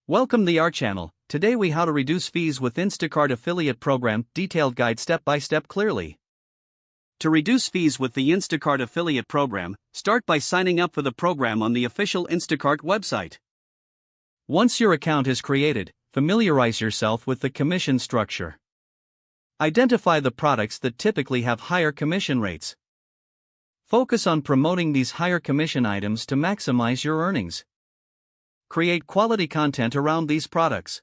Welcome to our channel. Today we how to reduce fees with Instacart affiliate program, detailed guide step by step clearly. To reduce fees with the Instacart affiliate program, start by signing up for the program on the official Instacart website. Once your account is created, familiarize yourself with the commission structure. Identify the products that typically have higher commission rates. Focus on promoting these higher commission items to maximize your earnings. Create quality content around these products.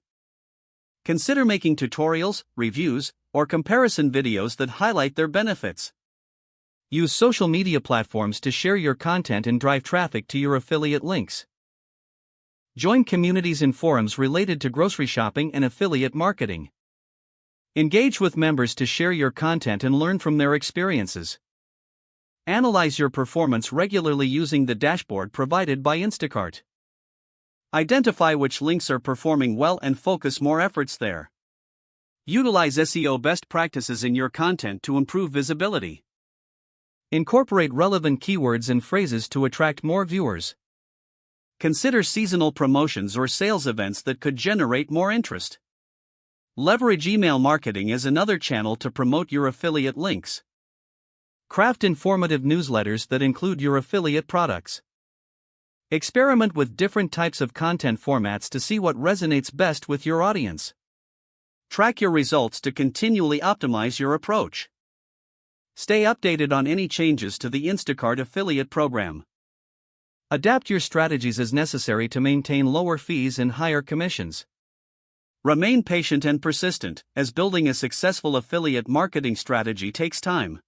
Consider making tutorials, reviews, or comparison videos that highlight their benefits. Use social media platforms to share your content and drive traffic to your affiliate links. Join communities in forums related to grocery shopping and affiliate marketing. Engage with members to share your content and learn from their experiences. Analyze your performance regularly using the dashboard provided by Instacart. Identify which links are performing well and focus more efforts there. Utilize SEO best practices in your content to improve visibility. Incorporate relevant keywords and phrases to attract more viewers. Consider seasonal promotions or sales events that could generate more interest. Leverage email marketing as another channel to promote your affiliate links. Craft informative newsletters that include your affiliate products. Experiment with different types of content formats to see what resonates best with your audience. Track your results to continually optimize your approach. Stay updated on any changes to the Instacart affiliate program. Adapt your strategies as necessary to maintain lower fees and higher commissions. Remain patient and persistent, as building a successful affiliate marketing strategy takes time.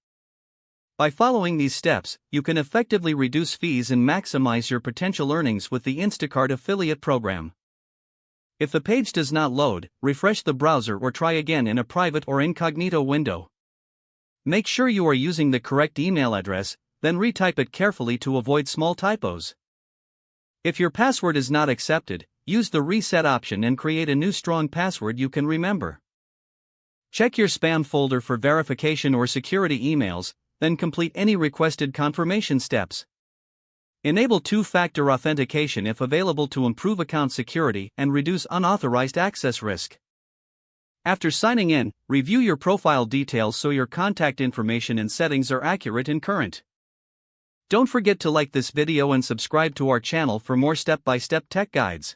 By following these steps, you can effectively reduce fees and maximize your potential earnings with the Instacart affiliate program. If the page does not load, refresh the browser or try again in a private or incognito window. Make sure you are using the correct email address, then retype it carefully to avoid small typos. If your password is not accepted, use the reset option and create a new strong password you can remember. Check your spam folder for verification or security emails, then complete any requested confirmation steps. Enable two-factor authentication if available to improve account security and reduce unauthorized access risk. After signing in, review your profile details so your contact information and settings are accurate and current. Don't forget to like this video and subscribe to our channel for more step-by-step tech guides.